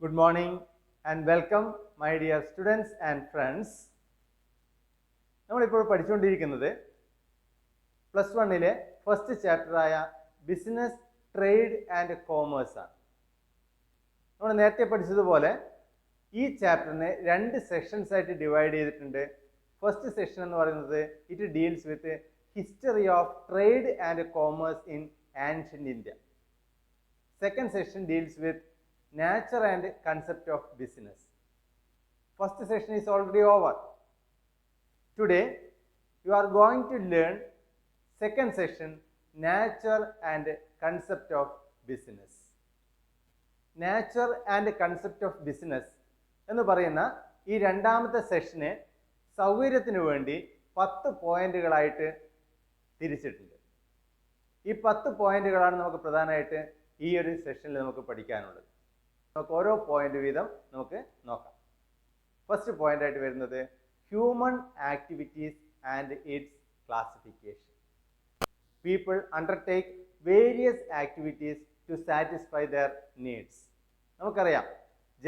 Good morning and welcome, my dear students and friends. നമ്മളിപ്പോൾ പഠിച്ചുകൊണ്ടിരിക്കുന്നത് plus വണ്ണിലെ first ചാപ്റ്ററായ ബിസിനസ്, ട്രേഡ് ആൻഡ് കോമേഴ്സ് ആണ്. നമ്മൾ നേരത്തെ പഠിച്ചതുപോലെ ഈ ചാപ്റ്ററിനെ രണ്ട് സെക്ഷൻസ് ആയിട്ട് ഡിവൈഡ് ചെയ്തിട്ടുണ്ട്. ഫസ്റ്റ് സെക്ഷൻ എന്ന് പറയുന്നത് it deals with history of trade and commerce in ancient India. Second section deals with nature and concept of business. First session is already over. Today you are going to learn second session, nature and concept of business. Nature and concept of business എന്ന് പറയുന്ന ഈ രണ്ടാമത്തെ സെഷനെ സൗകര്യത്തിന് വേണ്ടി 10 പോയിന്റുകളായിട്ട് തിരിച്ചിട്ടുണ്ട്. ഈ 10 പോയിന്റുകളാണ് നമുക്ക് പ്രധാനമായിട്ട് ഈ ഒരു സെഷനിൽ നമുക്ക് പഠിക്കാനുള്ളത്. നമുക്ക് ഓരോ പോയിന്റ് വീതം നമുക്ക് നോക്കാം. ഫസ്റ്റ് പോയിന്റ് ആയിട്ട് വരുന്നത് human activities and its classification. People undertake various activities to satisfy their needs. നമുക്കറിയാം,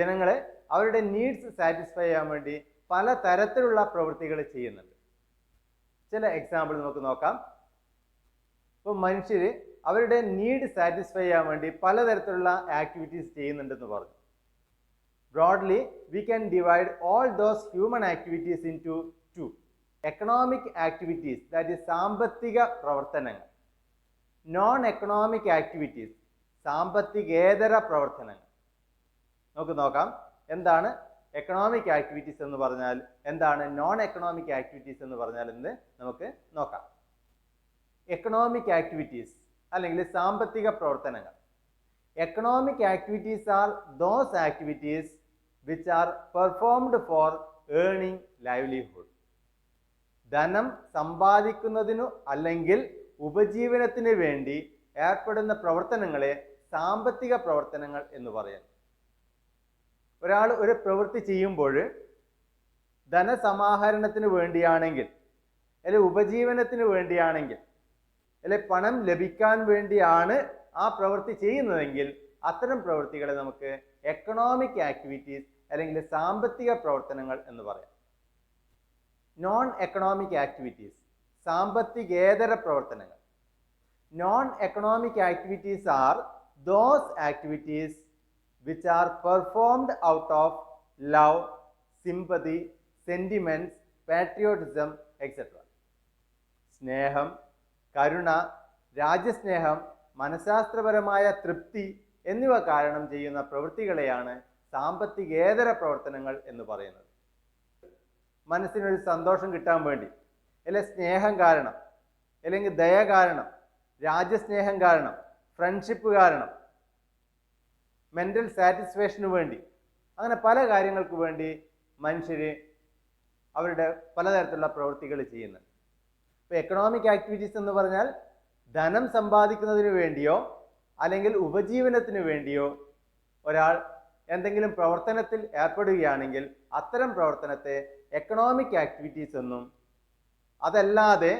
ജനങ്ങൾ അവരുടെ നീഡ്സ് സാറ്റിസ്ഫൈ ചെയ്യാൻ വേണ്ടി പല തരത്തിലുള്ള പ്രവൃത്തികൾ ചെയ്യുന്നുണ്ട്. ചില എക്സാമ്പിൾ നമുക്ക് നോക്കാം. ഇപ്പോൾ മനുഷ്യർ അവരുടെ നീഡ് സാറ്റിസ്ഫൈ ചെയ്യാൻ വേണ്ടി പലതരത്തിലുള്ള ആക്ടിവിറ്റീസ് ചെയ്യുന്നുണ്ടെന്ന് പറഞ്ഞു. Broadly we can divide all those human activities into 2. Economic activities, that is സാമ്പത്തിക പ്രവർത്തനങ്ങൾ. നോൺ എക്കണോമിക് ആക്ടിവിറ്റീസ്, സാമ്പത്തികേതര പ്രവർത്തനങ്ങൾ. നമുക്ക് നോക്കാം എന്താണ് എക്കണോമിക് ആക്ടിവിറ്റീസ് എന്ന് പറഞ്ഞാൽ, എന്താണ് നോൺ എക്കണോമിക് ആക്ടിവിറ്റീസ് എന്ന് പറഞ്ഞാൽ എന്ന് നമുക്ക് നോക്കാം. എക്കണോമിക് ആക്ടിവിറ്റീസ് അല്ലെങ്കിൽ സാമ്പത്തിക പ്രവർത്തനങ്ങൾ. Economic activities are those activities which are performed for earning livelihood. ധനം സമ്പാദിക്കുന്നതിനു അല്ലെങ്കിൽ ഉപജീവനത്തിന് വേണ്ടി ഏർപ്പെടുന്ന പ്രവർത്തനങ്ങളെ സാമ്പത്തിക പ്രവർത്തനങ്ങൾ എന്ന് പറയുന്നു. ഒരാൾ ഒരു പ്രവൃത്തി ചെയ്യുമ്പോൾ ധനസമാഹരണത്തിന് വേണ്ടിയാണെങ്കിൽ, അല്ലെങ്കിൽ ഉപജീവനത്തിന് വേണ്ടിയാണെങ്കിൽ, അല്ലെ പണം ലഭിക്കാൻ വേണ്ടിയാണ് ആ പ്രവൃത്തി ചെയ്യുന്നതെങ്കിൽ അത്തരം പ്രവൃത്തികളെ നമുക്ക് എക്കണോമിക് ആക്ടിവിറ്റീസ് അല്ലെങ്കിൽ സാമ്പത്തിക പ്രവർത്തനങ്ങൾ എന്ന് പറയാം. നോൺ എക്കണോമിക് ആക്ടിവിറ്റീസ്, സാമ്പത്തികേതര പ്രവർത്തനങ്ങൾ. Non economic activities are those activities which are performed out of love, sympathy, sentiments, patriotism, etc. സ്നേഹം, കരുണ, രാജ്യസ്നേഹം, മനഃശാസ്ത്രപരമായ തൃപ്തി എന്നിവ കാരണം ചെയ്യുന്ന പ്രവൃത്തികളെയാണ് സാമ്പത്തികേതര പ്രവർത്തനങ്ങൾ എന്ന് പറയുന്നത്. മനസ്സിനൊരു സന്തോഷം കിട്ടാൻ വേണ്ടി, അല്ലെങ്കിൽ സ്നേഹം കാരണം, അല്ലെങ്കിൽ ദയ കാരണം, രാജ്യസ്നേഹം കാരണം, ഫ്രണ്ട്ഷിപ്പ് കാരണം, മെൻ്റൽ സാറ്റിസ്ഫാക്ഷന് വേണ്ടി, അങ്ങനെ പല കാര്യങ്ങൾക്ക് വേണ്ടി മനുഷ്യർ അവരുടെ പലതരത്തിലുള്ള പ്രവൃത്തികൾ ചെയ്യുന്നുണ്ട്. ഇപ്പോൾ എക്കണോമിക് ആക്ടിവിറ്റീസ് എന്ന് പറഞ്ഞാൽ ധനം സമ്പാദിക്കുന്നതിന് വേണ്ടിയോ അല്ലെങ്കിൽ ഉപജീവനത്തിന് വേണ്ടിയോ ഒരാൾ എന്തെങ്കിലും പ്രവർത്തനത്തിൽ ഏർപ്പെടുകയാണെങ്കിൽ അത്തരം പ്രവർത്തനത്തെ എക്കണോമിക് ആക്ടിവിറ്റീസ് എന്നും, അതല്ലാതെ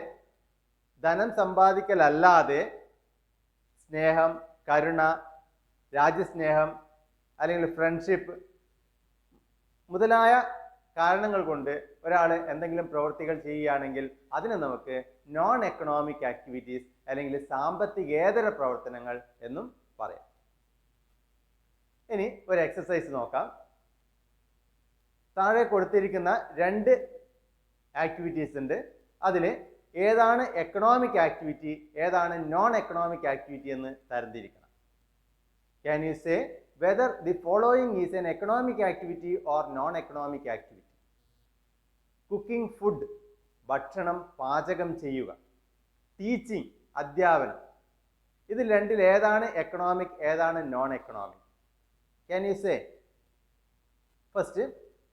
ധനം സമ്പാദിക്കലല്ലാതെ സ്നേഹം, കരുണ, രാജ്യസ്നേഹം അല്ലെങ്കിൽ ഫ്രണ്ട്ഷിപ്പ് മുതലായ കാരണങ്ങൾ കൊണ്ട് ഒരാൾ എന്തെങ്കിലും പ്രവൃത്തികൾ ചെയ്യുകയാണെങ്കിൽ അതിനെ നമുക്ക് നോൺ എക്കണോമിക് ആക്ടിവിറ്റീസ് അല്ലെങ്കിൽ സാമ്പത്തികേതര പ്രവർത്തനങ്ങൾ എന്നും പറയാം. ഇനി ഒരു എക്സസൈസ് നോക്കാം. താഴെ കൊടുത്തിരിക്കുന്ന 2 ആക്ടിവിറ്റീസ് ഉണ്ട്. അതിൽ ഏതാണ് എക്കണോമിക് ആക്ടിവിറ്റി, ഏതാണ് നോൺ എക്കണോമിക് ആക്ടിവിറ്റി എന്ന് തരംതിരിക്കണം. Can you say whether the following is an economic activity or non-economic activity? Cooking food, ഭക്ഷണം പാചകം ചെയ്യുക. ടീച്ചിങ്, അധ്യാപനം. ഇതിൽ രണ്ടിൽ ഏതാണ് എക്കണോമിക്, ഏതാണ് non economic? Can you say? First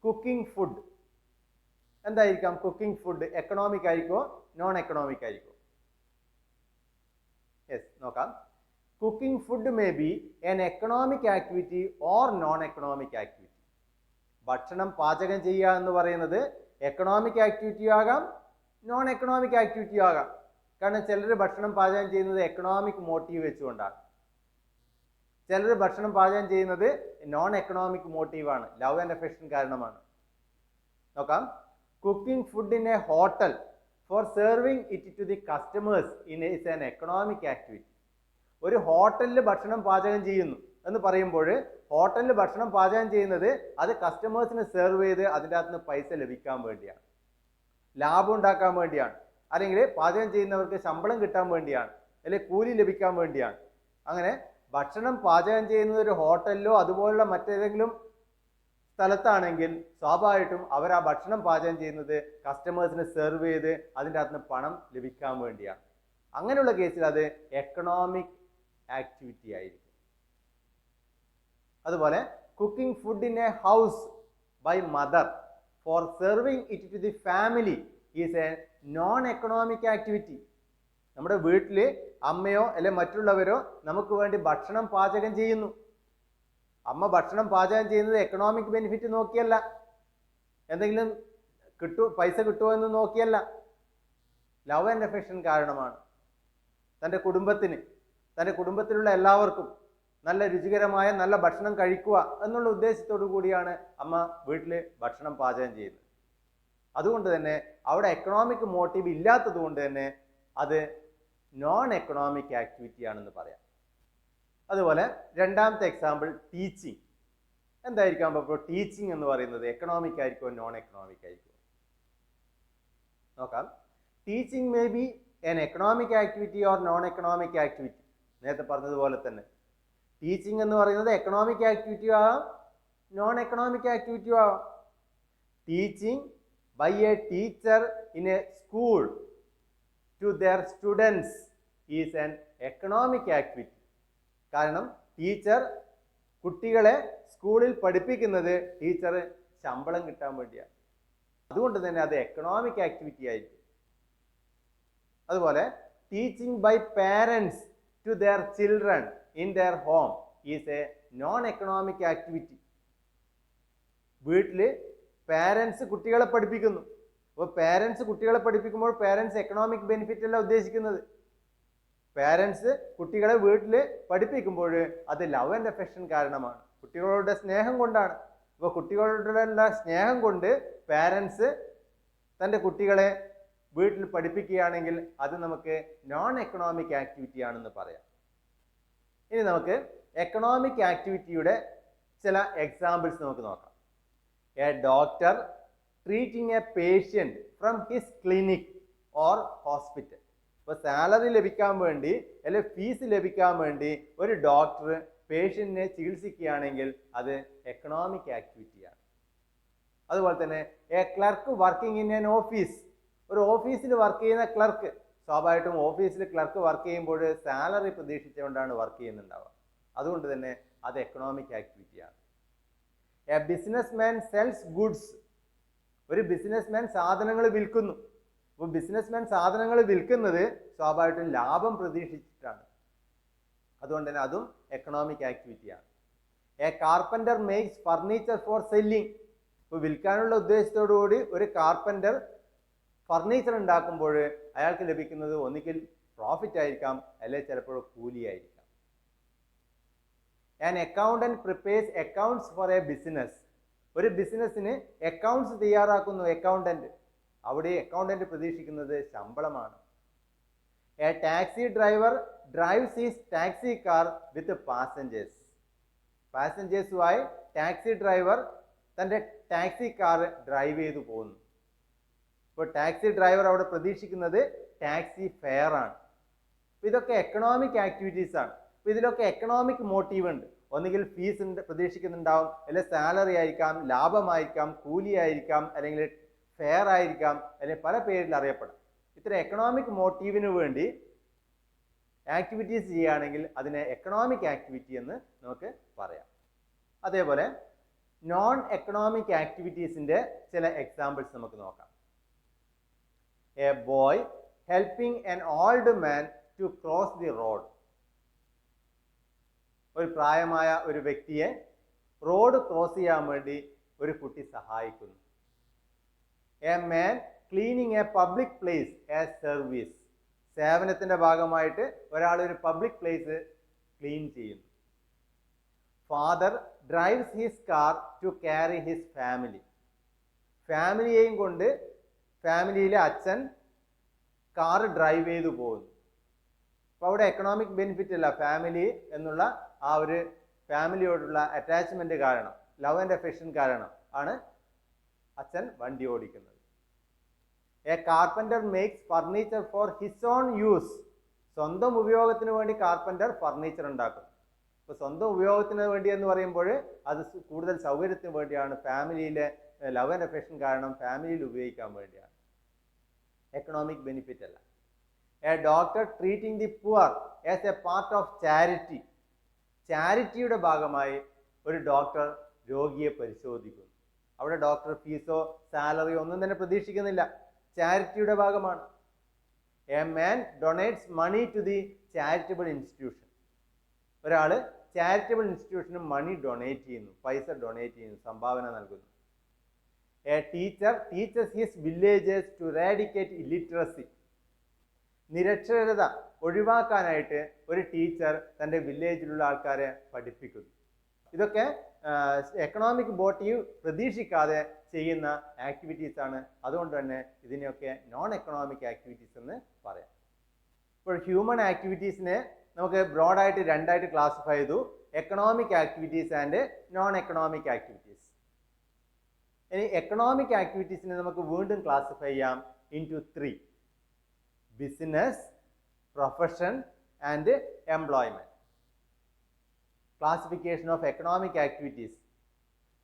cooking food. എന്തായിരിക്കാം കുക്കിംഗ് ഫുഡ്? എക്കണോമിക് ആയിരിക്കോ നോൺ എക്കണോമിക് ആയിരിക്കോ? യെസ്, നോക്കാം. Cooking food may be an economic activity or non-economic activity. ഭക്ഷണം പാചകം ചെയ്യുക എന്ന് പറയുന്നത് എക്കണോമിക് ആക്ടിവിറ്റി ആകാം, നോൺ എക്കണോമിക് ആക്ടിവിറ്റി ആകാം. കാരണം ചിലർ ഭക്ഷണം പാചകം ചെയ്യുന്നത് എക്കണോമിക് മോട്ടീവ് വെച്ചുകൊണ്ടാണ്. ചിലർ ഭക്ഷണം പാചകം ചെയ്യുന്നത് നോൺ എക്കണോമിക് മോട്ടീവാണ്, ലവ് ആൻഡ് അഫെക്ഷൻ കാരണമാണ്. നോക്കാം. Cooking food in a hotel for serving it to the customers is an economic activity. ഒരു ഹോട്ടലിൽ ഭക്ഷണം പാചകം ചെയ്യുന്നു എന്ന് പറയുമ്പോൾ ഹോട്ടലിൽ ഭക്ഷണം പാചകം ചെയ്യുന്നത് അത് കസ്റ്റമേഴ്സിന് സെർവ് ചെയ്ത് അതിൻ്റെ അകത്ത് നിന്ന് പൈസ ലഭിക്കാൻ വേണ്ടിയാണ്, ലാഭം ഉണ്ടാക്കാൻ വേണ്ടിയാണ്, അല്ലെങ്കിൽ പാചകം ചെയ്യുന്നവർക്ക് ശമ്പളം കിട്ടാൻ വേണ്ടിയാണ്, അല്ലെങ്കിൽ കൂലി ലഭിക്കാൻ വേണ്ടിയാണ്. അങ്ങനെ ഭക്ഷണം പാചകം ചെയ്യുന്നത് ഒരു ഹോട്ടലിലോ അതുപോലുള്ള മറ്റേതെങ്കിലും സ്ഥലത്താണെങ്കിൽ സ്വാഭാവികമായിട്ടും അവർ ആ ഭക്ഷണം പാചകം ചെയ്യുന്നത് കസ്റ്റമേഴ്സിന് സെർവ് ചെയ്ത് അതിൻ്റെ അകത്ത് നിന്ന് പണം ലഭിക്കാൻ വേണ്ടിയാണ്. അങ്ങനെയുള്ള കേസിൽ അത് എക്കണോമിക് ആക്ടിവിറ്റി ആയിരിക്കും. അതുപോലെ cooking food in a house by mother for serving it to the family is a non economic activity. നമ്മുടെ വീട്ടിൽ അമ്മയോ അല്ലെ മറ്റുള്ളവരോ നമുക്ക് വേണ്ടി ഭക്ഷണം പാചകം ചെയ്യുന്നു. അമ്മ ഭക്ഷണം പാചകം ചെയ്യുന്നത് എക്കണോമിക് ബെനിഫിറ്റ് നോക്കിയല്ല, എന്തെങ്കിലും പൈസ കിട്ടുമോ എന്ന് നോക്കിയല്ല, ലവ് ആൻഡ് അഫെക്ഷൻ കാരണമാണ്. തൻ്റെ കുടുംബത്തിലുള്ള എല്ലാവർക്കും നല്ല രുചികരമായ നല്ല ഭക്ഷണം കഴിക്കുക എന്നുള്ള ഉദ്ദേശത്തോടു കൂടിയാണ് അമ്മ വീട്ടിൽ ഭക്ഷണം പാചകം ചെയ്യുന്നത്. അതുകൊണ്ട് തന്നെ അവിടെ എക്കണോമിക് മോട്ടീവ് ഇല്ലാത്തത് കൊണ്ട് തന്നെ അത് നോൺ എക്കണോമിക് ആക്ടിവിറ്റി ആണെന്ന് പറയാം. അതുപോലെ രണ്ടാമത്തെ എക്സാമ്പിൾ ടീച്ചിങ്. എന്തായിരിക്കാം അപ്പോൾ ടീച്ചിങ് എന്ന് പറയുന്നത്? എക്കണോമിക് ആയിരിക്കുമോ നോൺ എക്കണോമിക് ആയിരിക്കുമോ? നോക്കാം. Teaching may be an economic activity or non economic activity. നേരത്തെ പറഞ്ഞതുപോലെ തന്നെ ടീച്ചിങ് എന്ന് പറയുന്നത് എക്കണോമിക് ആക്ടിവിറ്റി ആവാം, നോൺ എക്കണോമിക് ആക്ടിവിറ്റി ആവാം. Teaching by a teacher in a school to their students is an economic activity. കാരണം ടീച്ചർ കുട്ടികളെ സ്കൂളിൽ പഠിപ്പിക്കുന്നത് ടീച്ചർ ശമ്പളം കിട്ടാൻ വേണ്ടിയാണ്. അതുകൊണ്ട് തന്നെ അത് എക്കണോമിക് ആക്ടിവിറ്റി ആയിരിക്കും. അതുപോലെ teaching by parents to their children in their home is a non economic activity. വീട്ടിൽ പാരൻസ് കുട്ടികളെ പഠിപ്പിക്കുന്നു. അപ്പോൾ പാരൻസ് കുട്ടികളെ പഠിപ്പിക്കുമ്പോൾ പാരൻസ് എക്കണോമിക് ബെനിഫിറ്റ് അല്ല ഉദ്ദേശിക്കുന്നത്. പാരൻസ് കുട്ടികളെ വീട്ടിൽ പഠിപ്പിക്കുമ്പോൾ അത് ലവ് ആൻഡ് അഫെക്ഷൻ കാരണമാണ്, കുട്ടികളുടെ സ്നേഹം കൊണ്ടാണ്. അപ്പോൾ കുട്ടികളുടെ സ്നേഹം കൊണ്ട് പാരൻസ് തൻ്റെ കുട്ടികളെ വീട്ടിൽ പഠിപ്പിക്കുകയാണെങ്കിൽ അത് നമുക്ക് നോൺ എക്കണോമിക് ആക്ടിവിറ്റി ആണെന്ന് പറയാം. ഇനി നമുക്ക് എക്കണോമിക് ആക്ടിവിറ്റിയുടെ ചില എക്സാമ്പിൾസ് നമുക്ക് നോക്കാം. A doctor treating A patient from his clinic or hospital. ഇപ്പോൾ സാലറി ലഭിക്കാൻ വേണ്ടി അല്ലെങ്കിൽ ഫീസ് ലഭിക്കാൻ വേണ്ടി ഒരു ഡോക്ടർ പേഷ്യൻറ്റിനെ ചികിത്സിക്കുകയാണെങ്കിൽ അത് എക്കണോമിക് ആക്ടിവിറ്റിയാണ്. അതുപോലെ തന്നെ a clerk working in an office. ഒരു ഓഫീസിൽ വർക്ക് ചെയ്യുന്ന ക്ലർക്ക്, സ്വാഭാവികമായിട്ടും ഓഫീസിൽ ക്ലർക്ക് വർക്ക് ചെയ്യുമ്പോൾ സാലറി പ്രതീക്ഷിച്ചുകൊണ്ടാണ് വർക്ക് ചെയ്യുന്നുണ്ടാവുക. അതുകൊണ്ട് തന്നെ അത് എക്കണോമിക് ആക്ടിവിറ്റിയാണ്. A businessman sells goods. ഒരു ബിസിനസ് മാൻ സാധനങ്ങൾ വിൽക്കുന്നു. അപ്പോൾ ബിസിനസ് മാൻ സാധനങ്ങൾ വിൽക്കുന്നത് സ്വാഭാവികമായിട്ടും ലാഭം പ്രതീക്ഷിച്ചിട്ടാണ്. അതുകൊണ്ട് തന്നെ അതും എക്കണോമിക് ആക്ടിവിറ്റിയാണ്. A carpenter makes furniture for selling. ഇപ്പോൾ വിൽക്കാനുള്ള ഉദ്ദേശത്തോടു കൂടി ഒരു കാർപ്പൻറ്റർ ഫർണിച്ചർ ഉണ്ടാക്കുമ്പോൾ അയാൾക്ക് ലഭിക്കുന്നത് ഒന്നുകിൽ പ്രോഫിറ്റ് ആയിരിക്കാം, അല്ലെങ്കിൽ ചിലപ്പോൾ കൂലിയായിരിക്കാം. An accountant prepares accounts for a business. ഒരു ബിസിനസ്സിന് അക്കൗണ്ട്സ് തയ്യാറാക്കുന്നു അക്കൗണ്ടന്റ്. അവിടെ അക്കൗണ്ടന്റ് പ്രതീക്ഷിക്കുന്നത് ശമ്പളമാണ്. A taxi driver drives his taxi car with passengers. പാസഞ്ചേഴ്സുമായി ടാക്സി ഡ്രൈവർ തൻ്റെ ടാക്സി കാർ ഡ്രൈവ് ചെയ്തു പോകുന്നു. ഇപ്പോൾ ടാക്സി ഡ്രൈവർ അവിടെ പ്രതീക്ഷിക്കുന്നത് ടാക്സി ഫെയർ ആണ്. ഇതൊക്കെ എക്കണോമിക് ആക്ടിവിറ്റീസ് ആണ്. അപ്പോൾ ഇതിലൊക്കെ എക്കണോമിക് മോട്ടീവ് ഉണ്ട്. ഒന്നുകിൽ ഫീസ് പ്രതീക്ഷിക്കുന്നുണ്ടാവും, അല്ലെങ്കിൽ സാലറി ആയിരിക്കാം, ലാഭമായിരിക്കാം, കൂലിയായിരിക്കാം, അല്ലെങ്കിൽ ഫെയർ ആയിരിക്കാം, അല്ലെങ്കിൽ പല പേരിൽ അറിയപ്പെടാം. ഇത്തരം എക്കണോമിക് മോട്ടീവിന് വേണ്ടി ആക്ടിവിറ്റീസ് ചെയ്യുകയാണെങ്കിൽ അതിനെ എക്കണോമിക് ആക്ടിവിറ്റി എന്ന് നമുക്ക് പറയാം. അതേപോലെ നോൺ എക്കണോമിക് ആക്ടിവിറ്റീസിൻ്റെ ചില എക്സാമ്പിൾസ് നമുക്ക് നോക്കാം. A boy helping an old man to cross the road. ഒരു പ്രായമായ ഒരു വ്യക്തിയെ റോഡ് ക്രോസ് ചെയ്യാൻ വേണ്ടി ഒരു കുട്ടി സഹായിക്കുന്നു. A man cleaning a public place as service. സേവനത്തിൻ്റെ ഭാഗമായിട്ട് ഒരാൾ ഒരു പബ്ലിക് പ്ലേസ് ക്ലീൻ ചെയ്യുന്നു. Father drives his car to carry his family. ഫാമിലിയെയും കൊണ്ട് ഫാമിലിയിലെ അച്ഛൻ കാർ ഡ്രൈവ് ചെയ്തു പോകുന്നു. അപ്പോൾ അവിടെ എക്കണോമിക് ബെനിഫിറ്റ് അല്ല, ഫാമിലി എന്നുള്ള ആ ഒരു ഫാമിലിയോടുള്ള അറ്റാച്ച്മെന്റ് കാരണം, ലവ് ആൻഡ് അഫെക്ഷൻ കാരണം ആണ് അച്ഛൻ വണ്ടി ഓടിക്കുന്നത്. A carpenter makes furniture for his own use. സ്വന്തം ഉപയോഗത്തിന് വേണ്ടി കാർപ്പൻ്റർ ഫർണിച്ചർ ഉണ്ടാക്കുന്നു. ഇപ്പോൾ സ്വന്തം ഉപയോഗത്തിന് വേണ്ടി എന്ന് പറയുമ്പോൾ അത് കൂടുതൽ സൗകര്യത്തിന് വേണ്ടിയാണ്, ഫാമിലിയിലെ ലവ് ആൻഡ് അഫെക്ഷൻ കാരണം ഫാമിലിയിൽ ഉപയോഗിക്കാൻ വേണ്ടിയാണ്, എക്കണോമിക് ബെനിഫിറ്റ് അല്ല. A doctor treating the poor as a part of charity. ചാരിറ്റിയുടെ ഭാഗമായി ഒരു ഡോക്ടർ രോഗിയെ പരിശോധിക്കുന്നു. അവിടെ ഡോക്ടർ ഫീസോ സാലറിയോ ഒന്നും തന്നെ പ്രതീക്ഷിക്കുന്നില്ല, ചാരിറ്റിയുടെ ഭാഗമാണ്. A man donates money to the charitable institution. ഒരാൾ ചാരിറ്റബിൾ ഇൻസ്റ്റിറ്റ്യൂഷന് മണി ഡൊണേറ്റ് ചെയ്യുന്നു, പൈസ ഡൊണേറ്റ് ചെയ്യുന്നു, സംഭാവന നൽകുന്നു. A teacher teaches his villagers to eradicate illiteracy. നിരക്ഷരത ഒഴിവാക്കാനായിട്ട് ഒരു ടീച്ചർ തൻ്റെ വില്ലേജിലുള്ള ആൾക്കാരെ പഠിപ്പിക്കുന്നു. ഇതൊക്കെ എക്കണോമിക് മോട്ടീവ് പ്രതീക്ഷിക്കാതെ ചെയ്യുന്ന ആക്ടിവിറ്റീസ് ആണ്. അതുകൊണ്ട് തന്നെ ഇതിനെയൊക്കെ നോൺ എക്കണോമിക് ആക്ടിവിറ്റീസ് എന്ന് പറയാം. ഇപ്പോൾ ഹ്യൂമൻ ആക്ടിവിറ്റീസിനെ നമുക്ക് ബ്രോഡായിട്ട് രണ്ടായിട്ട് ക്ലാസിഫൈ ചെയ്തു, economic activities and non economic activities. ഇനി എക്കണോമിക് ആക്ടിവിറ്റീസിനെ നമുക്ക് വീണ്ടും ക്ലാസിഫൈ ചെയ്യാം into 3: business, profession and employment. Classification of economic activities.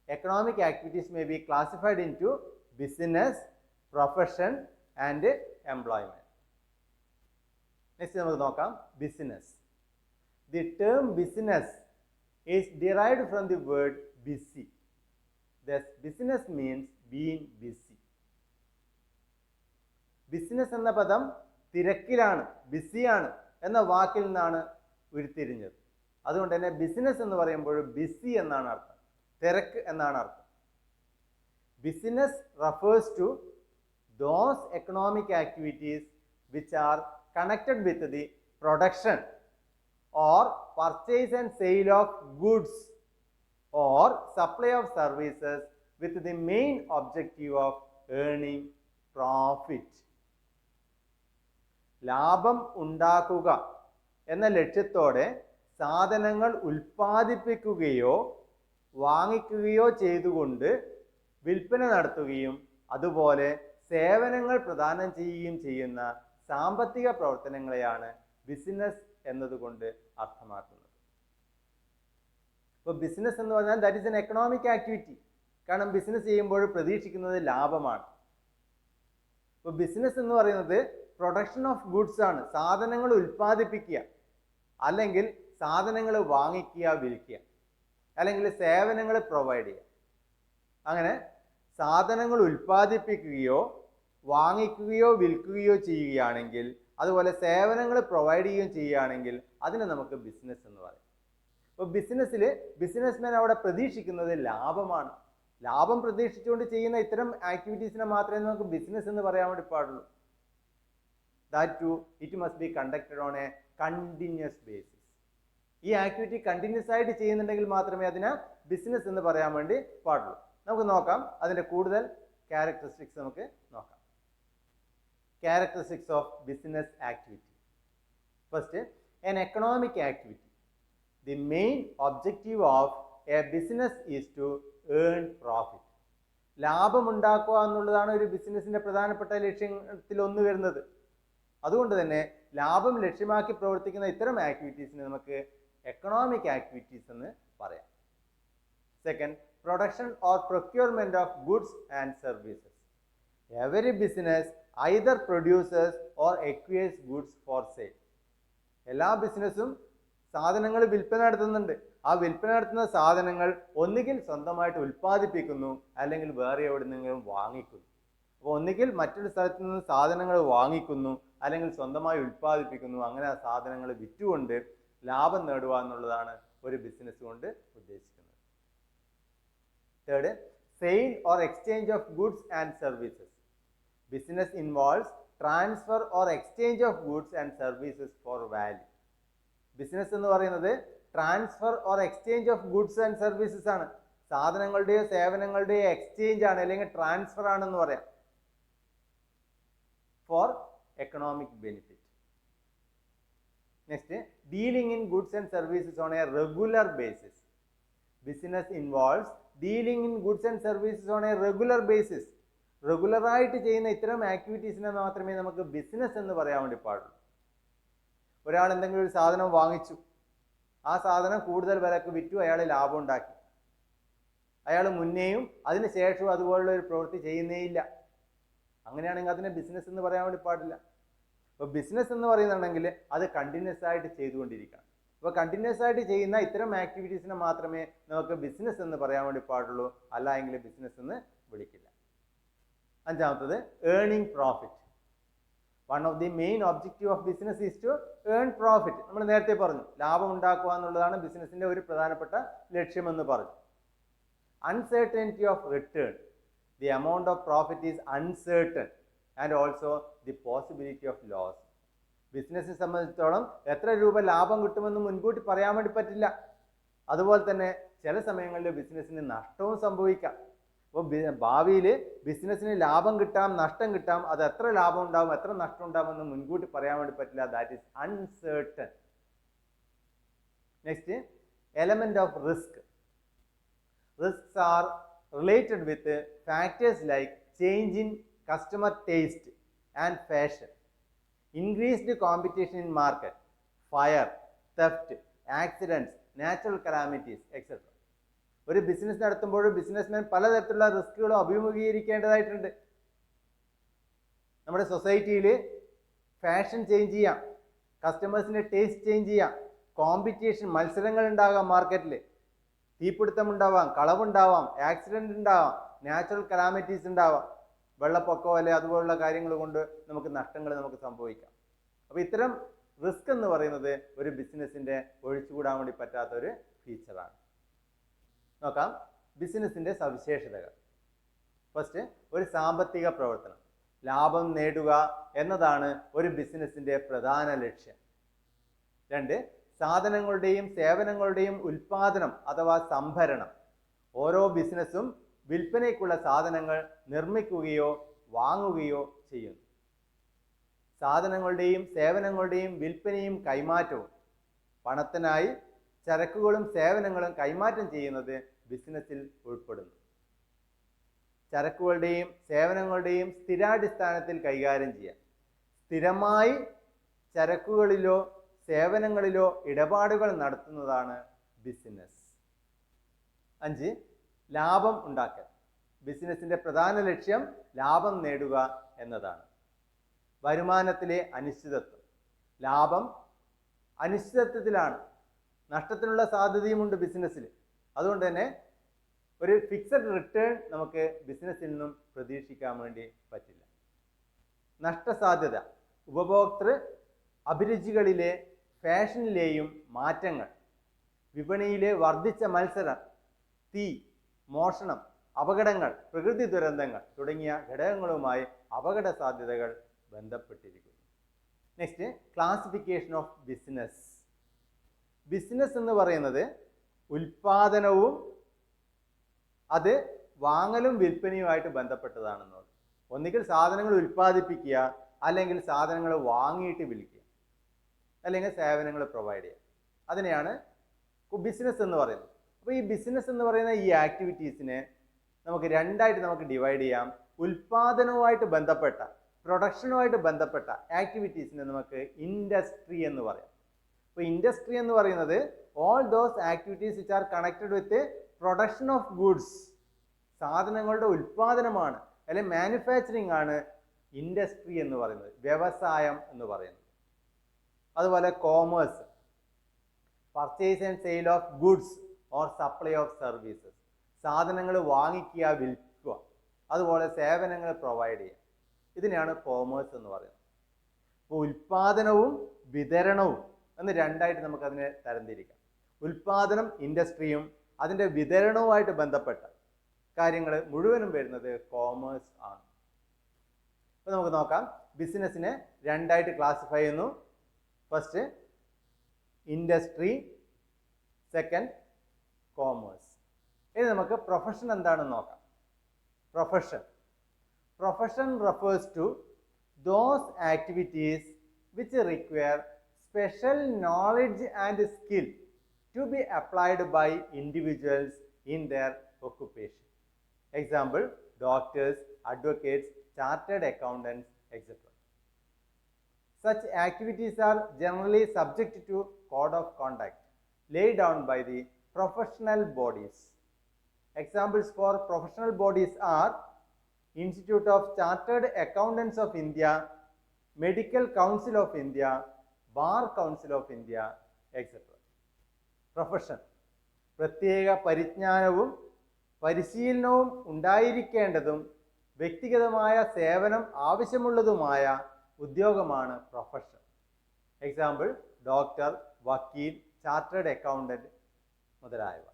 Economic activities may be classified into business, profession and employment. Next നമുക്ക് നോക്കാം business. The term business is derived from the word busy. Thus business means being busy. Business എന്ന പദം തിരക്കിലാണ്, ബിസിയാണ് എന്ന വാക്കിൽ നിന്നാണ് ഉരുത്തിരിഞ്ഞത്. അതുകൊണ്ട് തന്നെ ബിസിനസ് എന്ന് പറയുമ്പോൾ ബിസി എന്നാണ് അർത്ഥം, തിരക്ക് എന്നാണ് അർത്ഥം. Business refers to those economic activities which are connected with the production or purchase and sale of goods or supply of services with the main objective of earning profit. ലാഭം ഉണ്ടാക്കുക എന്ന ലക്ഷ്യത്തോടെ സാധനങ്ങൾ ഉൽപ്പാദിപ്പിക്കുകയോ വാങ്ങിക്കുകയോ ചെയ്തുകൊണ്ട് വിൽപ്പന നടത്തുകയും അതുപോലെ സേവനങ്ങൾ പ്രദാനം ചെയ്യുകയും ചെയ്യുന്ന സാമ്പത്തിക പ്രവർത്തനങ്ങളെയാണ് ബിസിനസ് എന്നതുകൊണ്ട് അർത്ഥമാക്കുന്നത്. ഇപ്പോൾ ബിസിനസ് എന്ന് പറഞ്ഞാൽ that is N economic activity. കാരണം ബിസിനസ് ചെയ്യുമ്പോൾ പ്രതീക്ഷിക്കുന്നത് ലാഭമാണ്. ഇപ്പോൾ ബിസിനസ് എന്ന് പറയുന്നത് പ്രൊഡക്ഷൻ ഓഫ് ഗുഡ്സ് ആണ്, സാധനങ്ങൾ ഉൽപ്പാദിപ്പിക്കുക, അല്ലെങ്കിൽ സാധനങ്ങൾ വാങ്ങിക്കുക, വിൽക്കുക, അല്ലെങ്കിൽ സേവനങ്ങൾ പ്രൊവൈഡ് ചെയ്യുക. അങ്ങനെ സാധനങ്ങൾ ഉൽപ്പാദിപ്പിക്കുകയോ വാങ്ങിക്കുകയോ വിൽക്കുകയോ ചെയ്യുകയാണെങ്കിൽ, അതുപോലെ സേവനങ്ങൾ പ്രൊവൈഡ് ചെയ്യുകയും ചെയ്യുകയാണെങ്കിൽ അതിനെ നമുക്ക് ബിസിനസ് എന്ന് പറയും. അപ്പോൾ ബിസിനസ്സിൽ ബിസിനസ്മാൻ അവിടെ പ്രതീക്ഷിക്കുന്നത് ലാഭമാണ്. ലാഭം പ്രതീക്ഷിച്ചുകൊണ്ട് ചെയ്യുന്ന ഇത്തരം ആക്ടിവിറ്റീസിനെ മാത്രമേ നമുക്ക് ബിസിനസ് എന്ന് പറയാൻ വേണ്ടി പാടുള്ളൂ. That to it must be conducted on a continuous basis. ഈ ആക്ടിവിറ്റി കണ്ടിന്യൂസ് ആയിട്ട് ചെയ്യുന്നുണ്ടെങ്കിൽ മാത്രമേ അതിനെ ബിസിനസ് എന്ന് പറയാൻ വേണ്ടി പാടുള്ളൂ. നമുക്ക് നോക്കാം അതിൻ്റെ കൂടുതൽ ക്യാരക്ടറിസ്റ്റിക്സ് നമുക്ക് നോക്കാം. Characteristics of business activity. First, an economic activity. The main objective of a business is to earn profit. ലാഭം ഉണ്ടാക്കുക എന്നുള്ളതാണ് ഒരു ബിസിനസിന്റെ പ്രധാനപ്പെട്ട ലക്ഷ്യത്തിൽ ഒന്ന് വരുന്നത്. അതുകൊണ്ട് തന്നെ ലാഭം ലക്ഷ്യമാക്കി പ്രവർത്തിക്കുന്ന ഇത്തരം ആക്ടിവിറ്റീസിനെ നമുക്ക് എക്കണോമിക് ആക്ടിവിറ്റീസ് എന്ന് പറയാം. Second, production or procurement of goods and services. Every business either produces or acquires goods for sale. എല്ലാ ബിസിനസ്സും സാധനങ്ങൾ വിൽപ്പന നടത്തുന്നുണ്ട്. ആ വിൽപ്പന നടത്തുന്ന സാധനങ്ങൾ ഒന്നുകിൽ സ്വന്തമായിട്ട് ഉൽപ്പാദിപ്പിക്കുന്നു, അല്ലെങ്കിൽ വേറെ എവിടെ നിന്നെങ്കിലും വാങ്ങിക്കുന്നു. അപ്പോൾ ഒന്നുകിൽ മറ്റൊരു സ്ഥലത്ത് നിന്ന് സാധനങ്ങൾ വാങ്ങിക്കുന്നു, അല്ലെങ്കിൽ സ്വന്തമായി ഉൽപ്പാദിപ്പിക്കുന്നു. അങ്ങനെ ആ സാധനങ്ങൾ വിറ്റുകൊണ്ട് ലാഭം നേടുക എന്നുള്ളതാണ് ഒരു ബിസിനസ് കൊണ്ട് ഉദ്ദേശിക്കുന്നത്. Third, sale or exchange of goods and services. Business involves transfer or exchange of goods and services for value. Business എന്ന് പറയുന്നത് transfer or exchange of goods and services ആണ്. സാധനങ്ങളുടെയോ സേവനങ്ങളുടെയോ എക്സ്ചേഞ്ച് ആണ്, അല്ലെങ്കിൽ ട്രാൻസ്ഫർ ആണെന്ന് പറയാം. Four economic benefit. Next, dealing in goods and services on A regular basis. Business involves dealing in goods and services on A regular basis. റെഗുലറായിട്ട് ചെയ്യുന്ന ഇത്തരം ആക്ടിവിറ്റീസിനെ മാത്രമേ നമുക്ക് ബിസിനസ് എന്ന് പറയാൻ വേണ്ടി പാടുള്ളൂ. ഒരാൾ എന്തെങ്കിലും ഒരു സാധനം വാങ്ങിച്ചു, ആ സാധനം കൂടുതൽ വിലക്ക് വിറ്റു, അയാൾ ലാഭം ഉണ്ടാക്കി. അയാൾ മുന്നേയും അതിന് ശേഷവും അതുപോലുള്ള ഒരു പ്രവൃത്തി ചെയ്യുന്നേയില്ല. അങ്ങനെയാണെങ്കിൽ അതിനെ ബിസിനസ് എന്ന് പറയാൻ വേണ്ടി പാടില്ല. അപ്പോൾ ബിസിനസ് എന്ന് പറയുന്നുണ്ടെങ്കിൽ അത് കണ്ടിന്യൂസ് ആയിട്ട് ചെയ്തുകൊണ്ടിരിക്കണം. അപ്പോൾ കണ്ടിന്യൂസ് ആയിട്ട് ചെയ്യുന്ന ഇത്തരം ആക്ടിവിറ്റീസിനെ മാത്രമേ നമുക്ക് ബിസിനസ് എന്ന് പറയാൻ വേണ്ടി പാടുള്ളൂ, അല്ല എങ്കിൽ ബിസിനസ് എന്ന് വിളിക്കില്ല. അഞ്ചാമത്തത്, earning profit. One of the main objective of business is to earn profit. നമ്മൾ നേരത്തെ പറഞ്ഞു, ലാഭം ഉണ്ടാക്കുക എന്നുള്ളതാണ് ബിസിനസിന്റെ ഒരു പ്രധാനപ്പെട്ട ലക്ഷ്യമെന്ന് പറഞ്ഞു. Uncertainty of return. The amount of profit is uncertain and also the possibility of loss. ബിസിനസ്സിനെ സംബന്ധിച്ചിടത്തോളം എത്ര രൂപ ലാഭം കിട്ടുമെന്ന് മുൻകൂട്ടി പറയാൻ വേണ്ടി പറ്റില്ല. അതുപോലെ തന്നെ ചില സമയങ്ങളിൽ ബിസിനസ്സിന് നഷ്ടവും സംഭവിക്കാം. അപ്പോൾ ഭാവിയിൽ ബിസിനസ്സിന് ലാഭം കിട്ടാം, നഷ്ടം കിട്ടാം. അത് എത്ര ലാഭം ഉണ്ടാവും, എത്ര നഷ്ടം ഉണ്ടാവുമെന്ന് മുൻകൂട്ടി പറയാൻ വേണ്ടി പറ്റില്ല. That is uncertain. Next, element of risk. Risks are related with factors like change in customer taste and fashion, increased competition in market, fire, theft, accidents, natural calamities etcetera. ഒരു ബിസിനസ് നടത്തുമ്പോൾ ബിസിനസ്മാൻ പലതരത്തിലുള്ള റിസ്കുകളും അഭിമുഖീകരിക്കേണ്ടതായിട്ടുണ്ട്. നമ്മുടെ സൊസൈറ്റിയിൽ fashion change ചെയ്യാം, കസ്റ്റമേഴ്സിൻ്റെ taste change ചെയ്യാം, competition മത്സരങ്ങൾ ഉണ്ടാകാം, മാർക്കറ്റിൽ തീപിടുത്തം ഉണ്ടാവാം, കളവുണ്ടാവാം, ആക്സിഡന്റ് ഉണ്ടാവാം, നാച്ചുറൽ കലാമിറ്റീസ് ഉണ്ടാവാം, വെള്ളപ്പൊക്കമോ അല്ലെ അതുപോലുള്ള കാര്യങ്ങൾ കൊണ്ട് നമുക്ക് നഷ്ടങ്ങൾ നമുക്ക് സംഭവിക്കാം. അപ്പോൾ ഇത്തരം റിസ്ക് എന്ന് പറയുന്നത് ഒരു ബിസിനസ്സിൻ്റെ ഒഴിച്ചുകൂടാൻ വേണ്ടി പറ്റാത്ത ഒരു ഫീച്ചറാണ്. നോക്കാം ബിസിനസ്സിൻ്റെ സവിശേഷതകൾ. ഫസ്റ്റ്, ഒരു സാമ്പത്തിക പ്രവർത്തനം. ലാഭം നേടുക എന്നതാണ് ഒരു ബിസിനസ്സിൻ്റെ പ്രധാന ലക്ഷ്യം. രണ്ട്, സാധനങ്ങളുടെയും സേവനങ്ങളുടെയും ഉൽപാദനം അഥവാ സംഭരണം. ഓരോ ബിസിനസ്സും വിൽപ്പനയ്ക്കുള്ള സാധനങ്ങൾ നിർമ്മിക്കുകയോ വാങ്ങുകയോ ചെയ്യുന്നു. സാധനങ്ങളുടെയും സേവനങ്ങളുടെയും വിൽപ്പനയും കൈമാറ്റവും. പണത്തിനായി ചരക്കുകളും സേവനങ്ങളും കൈമാറ്റം ചെയ്യുന്നത് ബിസിനസ്സിൽ ഉൾപ്പെടുന്നു. ചരക്കുകളുടെയും സേവനങ്ങളുടെയും സ്ഥിരാടിസ്ഥാനത്തിൽ കൈകാര്യം ചെയ്യാം. സ്ഥിരമായി ചരക്കുകളിലോ സേവനങ്ങളിലോ ഇടപാടുകൾ നടത്തുന്നതാണ് ബിസിനസ്. അഞ്ച്, ലാഭം ഉണ്ടാക്കൽ. ബിസിനസ്സിന്റെ പ്രധാന ലക്ഷ്യം ലാഭം നേടുക എന്നതാണ്. വരുമാനത്തിലെ അനിശ്ചിതത്വം. ലാഭം അനിശ്ചിതത്വത്തിലാണ്, നഷ്ടത്തിനുള്ള സാധ്യതയുമുണ്ട് ബിസിനസ്സിൽ. അതുകൊണ്ട് തന്നെ ഒരു ഫിക്സഡ് റിട്ടേൺ നമുക്ക് ബിസിനസ്സിൽ നിന്നും പ്രതീക്ഷിക്കാൻ വേണ്ടി പറ്റില്ല. നഷ്ടസാധ്യത. ഉപഭോക്തൃ അഭിരുചികളിലെ ഫാഷനിലെയും മാറ്റങ്ങൾ, വിപണിയിലെ വർദ്ധിച്ച മത്സരം, തീ, മോഷണം, അപകടങ്ങൾ, പ്രകൃതി ദുരന്തങ്ങൾ തുടങ്ങിയ ഘടകങ്ങളുമായി അപകട സാധ്യതകൾ ബന്ധപ്പെട്ടിരിക്കുന്നു. Next, classification of business. Business എന്ന് പറയുന്നത് ഉൽപാദനവും അത് വാങ്ങലും വിൽപ്പനയുമായിട്ട് ബന്ധപ്പെട്ടതാണെന്ന് പറയും. ഒന്നുകിൽ സാധനങ്ങൾ ഉൽപ്പാദിപ്പിക്കുക, അല്ലെങ്കിൽ സാധനങ്ങൾ വാങ്ങിയിട്ട് വിൽക്കുക, അല്ലെങ്കിൽ സേവനങ്ങൾ പ്രൊവൈഡ് ചെയ്യുക. അതിനെയാണ് ബിസിനസ് എന്ന് പറയുന്നത്. അപ്പോൾ ഈ ബിസിനസ് എന്ന് പറയുന്ന ഈ ആക്ടിവിറ്റീസിനെ നമുക്ക് രണ്ടായിട്ട് നമുക്ക് ഡിവൈഡ് ചെയ്യാം. ഉൽപാദനവുമായിട്ട് ബന്ധപ്പെട്ട, പ്രൊഡക്ഷനുമായിട്ട് ബന്ധപ്പെട്ട ആക്ടിവിറ്റീസിനെ നമുക്ക് ഇൻഡസ്ട്രി എന്ന് പറയാം. അപ്പോൾ ഇൻഡസ്ട്രി എന്ന് പറയുന്നത് all those activities which are connected with production of goods. സാധനങ്ങളുടെ ഉൽപാദനമാണ്, അല്ലെങ്കിൽ മാനുഫാക്ചറിങ് ആണ് ഇൻഡസ്ട്രി എന്ന് പറയുന്നത്, വ്യവസായം എന്ന് പറയുന്നത്. അതുപോലെ commerce, purchase and sale of goods or supply of services. സാധനങ്ങൾ വാങ്ങിക്കുക, വിൽക്കുക, അതുപോലെ സേവനങ്ങൾ പ്രൊവൈഡ് ചെയ്യുക. ഇതിനെയാണ് കോമേഴ്സ് എന്ന് പറയുന്നത്. അപ്പോൾ ഉൽപാദനവും വിതരണവും എന്ന് രണ്ടായിട്ട് നമുക്കതിനെ തരംതിരിക്കാം. ഉൽപാദനം ഇൻഡസ്ട്രിയും അതിൻ്റെ വിതരണവുമായിട്ട് ബന്ധപ്പെട്ട കാര്യങ്ങൾ മുഴുവനും വരുന്നത് കോമേഴ്സ് ആണ്. അപ്പോൾ നമുക്ക് നോക്കാം, ബിസിനസ്സിനെ രണ്ടായിട്ട് ക്ലാസിഫൈ ചെയ്യുന്നു. First industry, second commerce. ഇനി നമുക്ക് പ്രൊഫഷൻ എന്താണെന്ന് നോക്കാം. Profession refers to those activities which require special knowledge and skill to be applied by individuals in their occupation. Example, doctors, advocates, chartered accountants, etc. Such activities are generally subject to code of conduct laid down by the professional bodies. Examples for professional bodies are Institute of Chartered Accountants of India, Medical Council of India, Bar Council of India, etc. Profession പ്രത്യേക പരിജ്ഞാനവും പരിശീലനവും ഉണ്ടായിരിക്കേണ്ടതും വ്യക്തിഗതമായ സേവനം ആവശ്യമുള്ളതുമായ ഉദ്യോഗമാണ് profession. Example doctor, വക്കീൽ, chartered accountant മുതലായവ.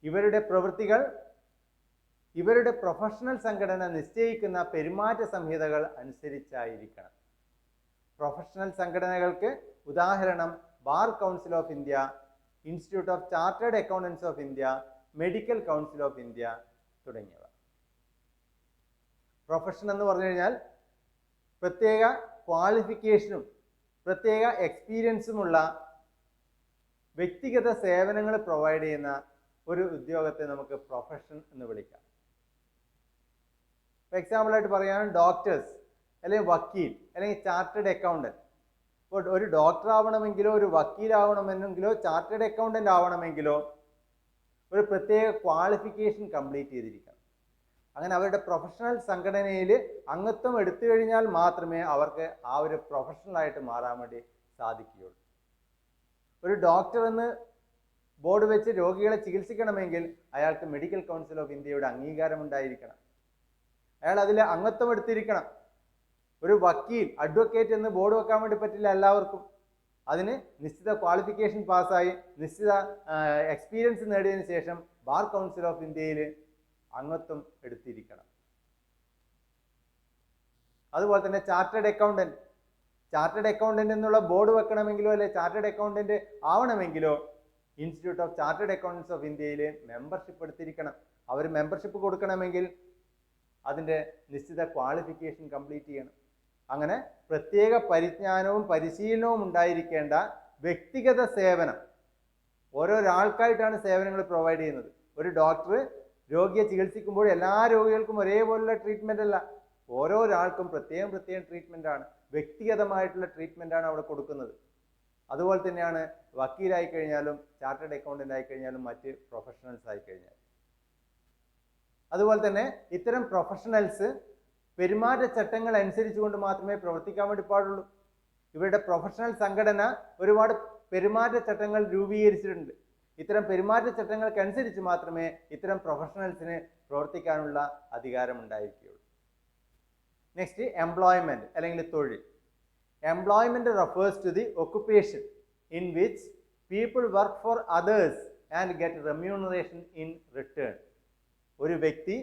ഇവരുടെ പ്രവൃത്തികൾ ഇവരുടെ professional സംഘടന നിശ്ചയിക്കുന്ന പെരുമാറ്റ സംഹിതകൾ അനുസരിച്ചായിരിക്കണം. പ്രൊഫഷണൽ സംഘടനകൾക്ക് ഉദാഹരണം bar council of India, institute of chartered accountants of India, medical council of India തുടങ്ങിയവ. പ്രൊഫഷൻ എന്ന് പറഞ്ഞു കഴിഞ്ഞാൽ പ്രത്യേക ക്വാളിഫിക്കേഷനും പ്രത്യേക എക്സ്പീരിയൻസുമുള്ള വ്യക്തിഗത സേവനങ്ങൾ പ്രൊവൈഡ് ചെയ്യുന്ന ഒരു ഉദ്യോഗത്തെ നമുക്ക് പ്രൊഫഷൻ എന്ന് വിളിക്കാം. ഫോർ എക്സാമ്പിൾ ആയിട്ട് പറയുകയാണ് ഡോക്ടേഴ്സ്, അല്ലെങ്കിൽ വക്കീൽ, അല്ലെങ്കിൽ ചാർട്ടേഡ് അക്കൗണ്ടന്റ്. ഇപ്പോൾ ഒരു ഡോക്ടർ ആവണമെങ്കിലോ ഒരു വക്കീലാവണമെന്നെങ്കിലോ ചാർട്ടേഡ് അക്കൗണ്ടന്റ് ആവണമെങ്കിലോ ഒരു പ്രത്യേക ക്വാളിഫിക്കേഷൻ കംപ്ലീറ്റ് ചെയ്തിരിക്കണം. അങ്ങനെ അവരുടെ പ്രൊഫഷണൽ സംഘടനയിൽ അംഗത്വം എടുത്തു കഴിഞ്ഞാൽ മാത്രമേ അവർക്ക് ആ ഒരു പ്രൊഫഷണലായിട്ട് മാറാൻ വേണ്ടി സാധിക്കുകയുള്ളൂ. ഒരു ഡോക്ടർ എന്ന് ബോർഡ് വെച്ച് രോഗികളെ ചികിത്സിക്കണമെങ്കിൽ അയാൾക്ക് മെഡിക്കൽ കൗൺസിൽ ഓഫ് ഇന്ത്യയുടെ അംഗീകാരം ഉണ്ടായിരിക്കണം. അയാൾ അതിൽ അംഗത്വം എടുത്തിരിക്കണം. ഒരു വക്കീൽ, അഡ്വക്കേറ്റ് എന്ന് ബോർഡ് വെക്കാൻ വേണ്ടി പറ്റില്ല എല്ലാവർക്കും. അതിന് നിശ്ചിത ക്വാളിഫിക്കേഷൻ പാസ്സായി നിശ്ചിത എക്സ്പീരിയൻസ് നേടിയതിനു ശേഷം ബാർ കൗൺസിൽ ഓഫ് ഇന്ത്യയിൽ അംഗത്വം എടുത്തിരിക്കണം. അതുപോലെ തന്നെ ചാർട്ടേഡ് അക്കൗണ്ടന്റ് എന്നുള്ള ബോർഡ് വെക്കണമെങ്കിലോ അല്ലെ ചാർട്ടേഡ് അക്കൗണ്ടന്റ് ആവണമെങ്കിലോ institute of chartered accountants of ഇന്ത്യയിൽ മെമ്പർഷിപ്പ് എടുത്തിരിക്കണം. അവർ മെമ്പർഷിപ്പ് കൊടുക്കണമെങ്കിൽ അതിൻ്റെ നിശ്ചിത ക്വാളിഫിക്കേഷൻ കംപ്ലീറ്റ് ചെയ്യണം. അങ്ങനെ പ്രത്യേക പരിജ്ഞാനവും പരിശീലനവും ഉണ്ടായിരിക്കേണ്ട വ്യക്തിഗത സേവനം ഓരോരാൾക്കായിട്ടാണ് സേവനങ്ങൾ പ്രൊവൈഡ് ചെയ്യുന്നത്. ഒരു ഡോക്ടർ രോഗിയെ ചികിത്സിക്കുമ്പോൾ എല്ലാ രോഗികൾക്കും ഒരേപോലുള്ള ട്രീറ്റ്മെൻ്റ് അല്ല, ഓരോരാൾക്കും പ്രത്യേകം ട്രീറ്റ്മെൻ്റ് ആണ്, വ്യക്തിഗതമായിട്ടുള്ള ട്രീറ്റ്മെൻ്റ് ആണ് അവിടെ കൊടുക്കുന്നത്. അതുപോലെ തന്നെയാണ് വക്കീലായി കഴിഞ്ഞാലും ചാർട്ടേഡ് അക്കൗണ്ടന്റ് ആയി കഴിഞ്ഞാലും മറ്റ് പ്രൊഫഷണൽസ് ആയി കഴിഞ്ഞാലും. അതുപോലെ തന്നെ ഇത്തരം പ്രൊഫഷണൽസ് പെരുമാറ്റച്ചട്ടങ്ങൾ അനുസരിച്ചുകൊണ്ട് മാത്രമേ പ്രവർത്തിക്കാൻ വേണ്ടി പാടുള്ളൂ. ഇവരുടെ പ്രൊഫഷണൽ സംഘടന ഒരുപാട് പെരുമാറ്റച്ചട്ടങ്ങൾ രൂപീകരിച്ചിട്ടുണ്ട്. ഇത്തരം പെരുമാറ്റച്ചട്ടങ്ങൾക്കനുസരിച്ച് മാത്രമേ ഇത്തരം പ്രൊഫഷണൽസിന് പ്രവർത്തിക്കാനുള്ള അധികാരം ഉണ്ടായിരിക്കുകയുള്ളൂ. നെക്സ്റ്റ് എംപ്ലോയ്മെന്റ് അല്ലെങ്കിൽ തൊഴിൽ. Employment refers to the occupation in which people work for others and get remuneration in return. ഒരു വ്യക്തി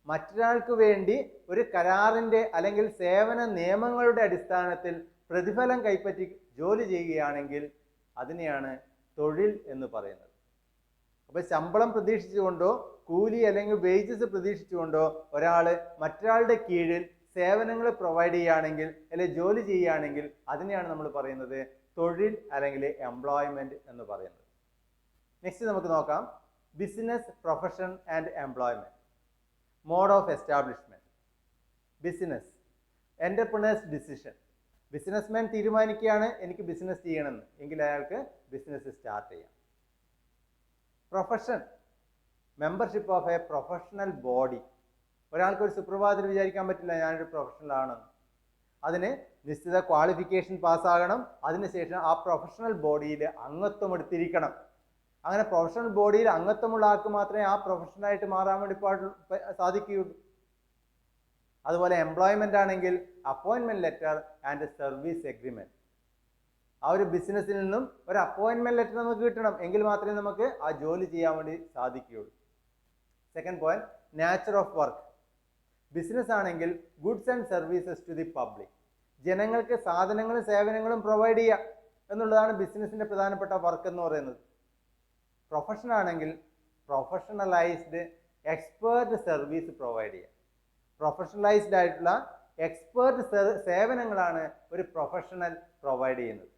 മറ്റൊരാൾക്ക് വേണ്ടി ഒരു കരാറിൻ്റെ അല്ലെങ്കിൽ സേവന നിയമങ്ങളുടെ അടിസ്ഥാനത്തിൽ പ്രതിഫലം കൈപ്പറ്റി ജോലി ചെയ്യുകയാണെങ്കിൽ അതിനെയാണ് തൊഴിൽ എന്ന് പറയുന്നത്. അപ്പോൾ ശമ്പളം പ്രതീക്ഷിച്ചുകൊണ്ടോ കൂലി അല്ലെങ്കിൽ വേജസ് പ്രതീക്ഷിച്ചുകൊണ്ടോ ഒരാൾ മറ്റൊരാളുടെ കീഴിൽ സേവനങ്ങൾ പ്രൊവൈഡ് ചെയ്യുകയാണെങ്കിൽ അല്ലെങ്കിൽ ജോലി ചെയ്യുകയാണെങ്കിൽ അതിനെയാണ് നമ്മൾ പറയുന്നത് തൊഴിൽ അല്ലെങ്കിൽ എംപ്ലോയ്മെന്റ് എന്ന് പറയുന്നത്. നെക്സ്റ്റ് നമുക്ക് നോക്കാം business, profession and employment. Mode of establishment. Business, entrepreneur's decision. Businessman തീരുമാനിക്കുകയാണ് എനിക്ക് ബിസിനസ് ചെയ്യണമെന്ന്, എങ്കിൽ അയാൾക്ക് ബിസിനസ് സ്റ്റാർട്ട് ചെയ്യാം. Profession, membership of a professional body. ഒരാൾക്ക് ഒരു സുപ്രഭാതത്തിൽ വിചാരിക്കാൻ പറ്റില്ല ഞാനൊരു പ്രൊഫഷണൽ ആണെന്ന്. അതിന് നിശ്ചിത ക്വാളിഫിക്കേഷൻ പാസ്സാകണം. അതിനുശേഷം ആ പ്രൊഫഷണൽ ബോഡിയിൽ അംഗത്വം എടുത്തിരിക്കണം. അങ്ങനെ പ്രൊഫഷണൽ ബോഡിയിൽ അംഗത്വമുള്ള ആൾക്ക് മാത്രമേ ആ പ്രൊഫഷനായിട്ട് മാറാൻ വേണ്ടി സാധിക്കുകയുള്ളൂ. അതുപോലെ എംപ്ലോയ്മെന്റ് ആണെങ്കിൽ അപ്പോയിൻമെന്റ് ലെറ്റർ ആൻഡ് സർവീസ് എഗ്രിമെന്റ്. ആ ഒരു ബിസിനസ്സിൽ നിന്നും ഒരു അപ്പോയിൻമെന്റ് ലെറ്റർ നമുക്ക് കിട്ടണം, എങ്കിൽ മാത്രമേ നമുക്ക് ആ ജോലി ചെയ്യാൻ വേണ്ടി സാധിക്കുകയുള്ളൂ. Second point, nature of work. Business ആണെങ്കിൽ goods and services to the public. ജനങ്ങൾക്ക് സാധനങ്ങളും സേവനങ്ങളും പ്രൊവൈഡ് ചെയ്യുക എന്നുള്ളതാണ് ബിസിനസിന്റെ പ്രധാനപ്പെട്ട വർക്ക് എന്ന് പറയുന്നത്. പ്രൊഫഷൻ ആണെങ്കിൽ പ്രൊഫഷണലൈസ്ഡ് എക്സ്പേർട്ട് സർവീസ് പ്രൊവൈഡ് ചെയ്യുക. പ്രൊഫഷണലൈസ്ഡ് ആയിട്ടുള്ള എക്സ്പേർട്ട് സേവനങ്ങളാണ് ഒരു പ്രൊഫഷണൽ പ്രൊവൈഡ് ചെയ്യുന്നത്.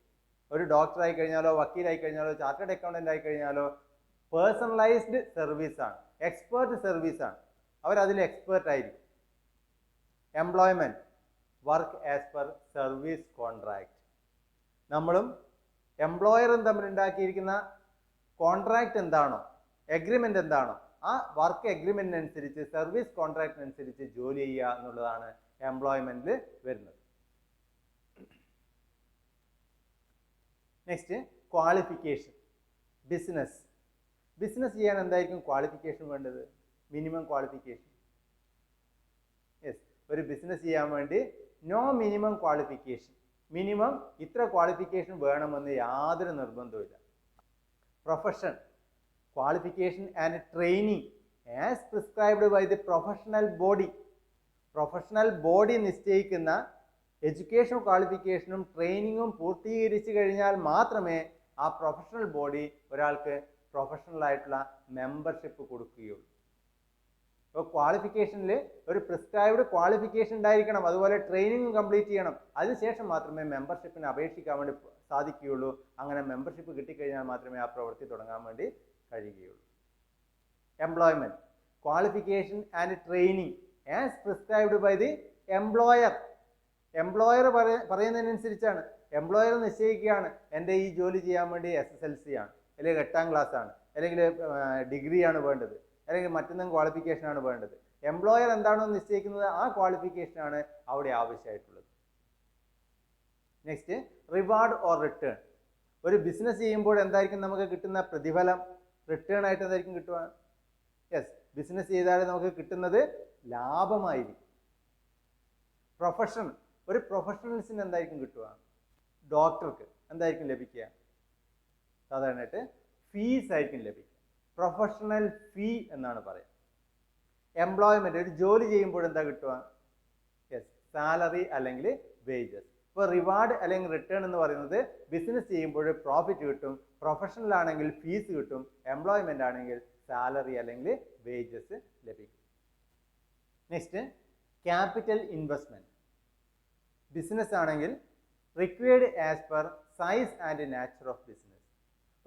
ഒരു ഡോക്ടറായി കഴിഞ്ഞാലോ വക്കീലായി കഴിഞ്ഞാലോ ചാർട്ടേഡ് അക്കൗണ്ടന്റ് ആയി കഴിഞ്ഞാലോ പേഴ്സണലൈസ്ഡ് സർവീസാണ്, എക്സ്പേർട്ട് സർവീസാണ്. അവരതിൽ എക്സ്പേർട്ട് ആയിരിക്കും. Employment work as per service contract. നമ്മളും എംപ്ലോയറും തമ്മിൽ ഉണ്ടാക്കിയിരിക്കുന്ന കോൺട്രാക്ട് എന്താണോ, എഗ്രിമെന്റ് എന്താണോ, ആ വർക്ക് എഗ്രിമെന്റിനനുസരിച്ച് സർവീസ് കോൺട്രാക്റ്റിനനുസരിച്ച് ജോലി ചെയ്യുക എന്നുള്ളതാണ് എംപ്ലോയ്മെന്റിൽ വരുന്നത്. Next qualification. ബിസിനസ് ചെയ്യാൻ എന്തായിരിക്കും ക്വാളിഫിക്കേഷൻ വേണ്ടത്? Minimum qualification. യെസ്, ഒരു ബിസിനസ് ചെയ്യാൻ വേണ്ടി നോ മിനിമം ക്വാളിഫിക്കേഷൻ. മിനിമം ഇത്ര ക്വാളിഫിക്കേഷൻ വേണമെന്ന് യാതൊരു നിർബന്ധവുമില്ല. Profession, qualification and training as prescribed by the professional body. Professional body നിശ്ചയിക്കുന്ന എഡ്യൂക്കേഷൻ ക്വാളിഫിക്കേഷനും ട്രെയിനിങ്ങും പൂർത്തീകരിച്ചു കഴിഞ്ഞാൽ മാത്രമേ ആ പ്രൊഫഷണൽ ബോഡി ഒരാൾക്ക് പ്രൊഫഷണൽ ആയിട്ടുള്ള മെമ്പർഷിപ്പ് കൊടുക്കുകയുള്ളൂ. അപ്പോൾ ക്വാളിഫിക്കേഷനിൽ ഒരു പ്രിസ്ക്രൈബ്ഡ് ക്വാളിഫിക്കേഷൻ ഉണ്ടായിരിക്കണം, അതുപോലെ ട്രെയിനിങ് കംപ്ലീറ്റ് ചെയ്യണം. അതിനുശേഷം മാത്രമേ മെമ്പർഷിപ്പിന് അപേക്ഷിക്കാൻ വേണ്ടി സാധിക്കുകയുള്ളൂ. അങ്ങനെ മെമ്പർഷിപ്പ് കിട്ടിക്കഴിഞ്ഞാൽ മാത്രമേ ആ പ്രവൃത്തി തുടങ്ങാൻ വേണ്ടി കഴിയുകയുള്ളൂ. Employment, qualification and training as prescribed by the employer. Employer പറയുന്നതിനനുസരിച്ചാണ്. എംപ്ലോയർ നിശ്ചയിക്കുകയാണ് എൻ്റെ ഈ ജോലി ചെയ്യാൻ വേണ്ടി SSLC ആണ്, അല്ലെങ്കിൽ 8ാം ക്ലാസ് ആണ്, അല്ലെങ്കിൽ ഡിഗ്രിയാണ് വേണ്ടത്, അല്ലെങ്കിൽ മറ്റൊന്നും ക്വാളിഫിക്കേഷനാണ് വേണ്ടത്. എംപ്ലോയർ എന്താണോ നിശ്ചയിക്കുന്നത് ആ ക്വാളിഫിക്കേഷനാണ് അവിടെ ആവശ്യമായിട്ടുള്ളത്. Next reward or return. ഒരു ബിസിനസ് ചെയ്യുമ്പോൾ എന്തായിരിക്കും നമുക്ക് കിട്ടുന്ന പ്രതിഫലം? റിട്ടേൺ ആയിട്ട് എന്തായിരിക്കും കിട്ടുക? യെസ്, ബിസിനസ് ചെയ്താൽ നമുക്ക് കിട്ടുന്നത് ലാഭമായിരിക്കും. പ്രൊഫഷൻ, ഒരു പ്രൊഫഷണൽസിന് എന്തായിരിക്കും കിട്ടുക? ഡോക്ടർക്ക് എന്തായിരിക്കും ലഭിക്കുക? സാധാരണയായിട്ട് ഫീസ് ആയിരിക്കും ലഭിക്കുക. പ്രൊഫഷണൽ ഫീ എന്നാണ് പറയുക. എംപ്ലോയ്മെന്റ്, ഒരു ജോലി ചെയ്യുമ്പോൾ എന്താ കിട്ടുക? യെസ്, സാലറി അല്ലെങ്കിൽ വേജസ്. ഇപ്പോൾ റിവാർഡ് അല്ലെങ്കിൽ റിട്ടേൺ എന്ന് പറയുന്നത് ബിസിനസ് ചെയ്യുമ്പോൾ പ്രോഫിറ്റ് കിട്ടും, പ്രൊഫഷണൽ ആണെങ്കിൽ ഫീസ് കിട്ടും, എംപ്ലോയ്മെന്റ് ആണെങ്കിൽ സാലറി അല്ലെങ്കിൽ വേജസ് ലഭിക്കും. Next capital investment. ബിസിനസ് ആണെങ്കിൽ required as per size and nature of business.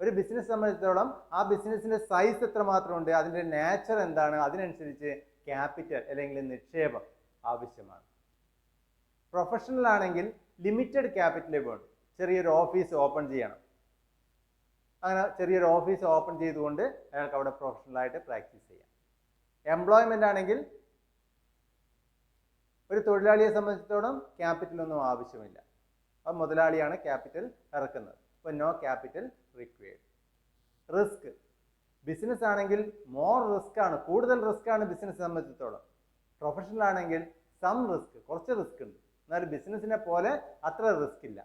ഒരു ബിസിനസ് സംബന്ധിച്ചിടത്തോളം ആ ബിസിനസിന്റെ സൈസ് എത്രമാത്രമുണ്ട്, അതിൻ്റെ നാച്ചർ എന്താണ്, അതിനനുസരിച്ച് ക്യാപിറ്റൽ അല്ലെങ്കിൽ നിക്ഷേപം ആവശ്യമാണ്. പ്രൊഫഷണൽ ആണെങ്കിൽ ലിമിറ്റഡ് ക്യാപിറ്റലേ വേണം. ചെറിയൊരു ഓഫീസ് ഓപ്പൺ ചെയ്യണം. അങ്ങനെ ചെറിയൊരു ഓഫീസ് ഓപ്പൺ ചെയ്തുകൊണ്ട് അയാൾക്ക് അവിടെ പ്രൊഫഷണലായിട്ട് പ്രാക്ടീസ് ചെയ്യാം. എംപ്ലോയ്മെന്റ് ആണെങ്കിൽ ഒരു തൊഴിലാളിയെ സംബന്ധിച്ചിടത്തോളം ക്യാപിറ്റൽ ഒന്നും ആവശ്യമില്ല. അപ്പോൾ മുതലാളിയാണ് ക്യാപിറ്റൽ ഇറക്കുന്നത്. അപ്പോൾ no capital required. Risk, business ആണെങ്കിൽ മോർ റിസ്ക് ആണ്, കൂടുതൽ റിസ്ക് ആണ് ബിസിനസ് സംബന്ധിച്ചിടത്തോളം. പ്രൊഫഷണൽ ആണെങ്കിൽ സം റിസ്ക്, കുറച്ച് റിസ്ക് ഉണ്ട്, എന്നാൽ ബിസിനസിനെ പോലെ അത്ര റിസ്ക് ഇല്ല.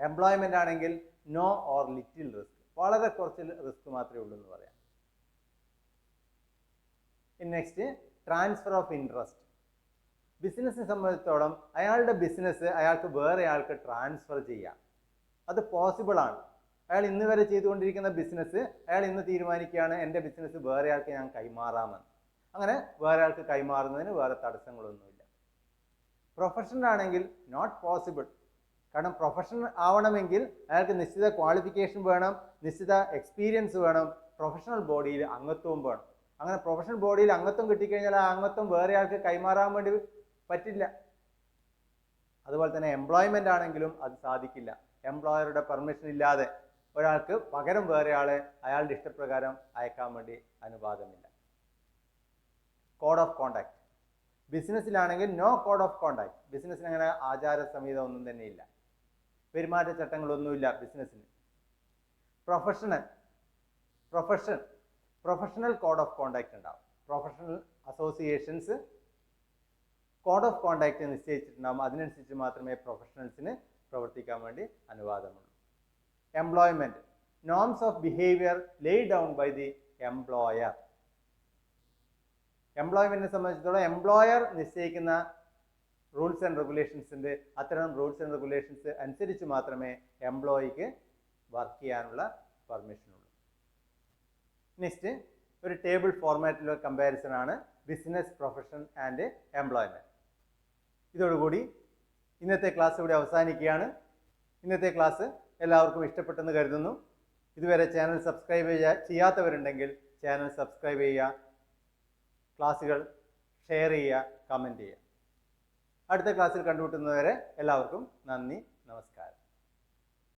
എംപ്ലോയ്മെന്റ് ആണെങ്കിൽ നോ ഓർ ലിറ്റിൽ റിസ്ക്, വളരെ കുറച്ച് റിസ്ക് മാത്രമേ ഉള്ളൂ എന്ന് പറയാം. Next transfer of interest. ബിസിനസ്സിനെ സംബന്ധിച്ചിടത്തോളം അയാളുടെ ബിസിനസ് അയാൾക്ക് വേറെ ആൾക്ക് ട്രാൻസ്ഫർ ചെയ്യാം. അത് പോസിബിൾ ആണ്. അയാൾ ഇന്ന് വരെ ചെയ്തുകൊണ്ടിരിക്കുന്ന ബിസിനസ് അയാൾ ഇന്ന് തീരുമാനിക്കുകയാണ് എൻ്റെ ബിസിനസ് വേറെ ആൾക്ക് ഞാൻ കൈമാറാമെന്ന്. അങ്ങനെ വേറെ ആൾക്ക് കൈമാറുന്നതിന് വേറെ തടസ്സങ്ങളൊന്നുമില്ല. പ്രൊഫഷണൽ ആണെങ്കിൽ നോട്ട് പോസിബിൾ. കാരണം പ്രൊഫഷണൽ ആവണമെങ്കിൽ അയാൾക്ക് നിശ്ചിത ക്വാളിഫിക്കേഷൻ വേണം, നിശ്ചിത എക്സ്പീരിയൻസ് വേണം, പ്രൊഫഷണൽ ബോഡിയിൽ അംഗത്വവും വേണം. അങ്ങനെ പ്രൊഫഷണൽ ബോഡിയിൽ അംഗത്വം കിട്ടിക്കഴിഞ്ഞാൽ ആ അംഗത്വം വേറെ ആൾക്ക് കൈമാറാൻ വേണ്ടി പറ്റില്ല. അതുപോലെ തന്നെ എംപ്ലോയ്മെന്റ് ആണെങ്കിലും അത് സാധിക്കില്ല. എംപ്ലോയറുടെ പെർമിഷൻ ഇല്ലാതെ ഒരാൾക്ക് പകരം വേറെ ആളെ അയാളുടെ ഇഷ്ടപ്രകാരം അയക്കാൻ വേണ്ടി അനുവാദമില്ല. Code of conduct. ബിസിനസ്സിലാണെങ്കിൽ നോ കോഡ് ഓഫ് കോണ്ടാക്ട്. ബിസിനസ്സിന് അങ്ങനെ ആചാര സംഹിത ഒന്നും തന്നെ ഇല്ല, പെരുമാറ്റച്ചട്ടങ്ങളൊന്നുമില്ല ബിസിനസ്സിന്. പ്രൊഫഷണൽ കോഡ് ഓഫ് കോണ്ടാക്ട് ഉണ്ടാവും. Professional associations code of conduct നിശ്ചയിച്ചിട്ടുണ്ടാകും. അതിനനുസരിച്ച് മാത്രമേ പ്രൊഫഷണൽസിന് പ്രവർത്തിക്കാൻ വേണ്ടി അനുവാദമുള്ളൂ. Employment, norms of behaviour laid down by the employer. എംപ്ലോയ്മെന്റിനെ സംബന്ധിച്ചിടത്തോളം എംപ്ലോയർ നിശ്ചയിക്കുന്ന റൂൾസ് ആൻഡ് റെഗുലേഷൻസിൻ്റെ അത്തരം റൂൾസ് ആൻഡ് റെഗുലേഷൻസ് അനുസരിച്ച് മാത്രമേ എംപ്ലോയിക്ക് വർക്ക് ചെയ്യാനുള്ള പെർമിഷൻ ഉള്ളൂ. നെക്സ്റ്റ് ഒരു ടേബിൾ ഫോർമാറ്റിലുള്ള കമ്പാരിസൺ ആണ് ബിസിനസ്, പ്രൊഫഷൻ ആൻഡ് എംപ്ലോയ്മെൻറ്റ്. ഇതോടുകൂടി ഇന്നത്തെ ക്ലാസ് ഇവിടെ അവസാനിക്കുകയാണ്. ഇന്നത്തെ ക്ലാസ് എല്ലാവർക്കും ഇഷ്ടപ്പെട്ടെന്ന് കരുതുന്നു. ഇതുവരെ ചാനൽ സബ്സ്ക്രൈബ് ചെയ്യാത്തവരുണ്ടെങ്കിൽ ചാനൽ സബ്സ്ക്രൈബ് ചെയ്യുക, ക്ലാസ്സുകൾ ഷെയർ ചെയ്യുക, കമൻറ്റ് ചെയ്യുക. അടുത്ത ക്ലാസ്സിൽ കണ്ടുമുട്ടുന്നതുവരെ എല്ലാവർക്കും നന്ദി, നമസ്കാരം.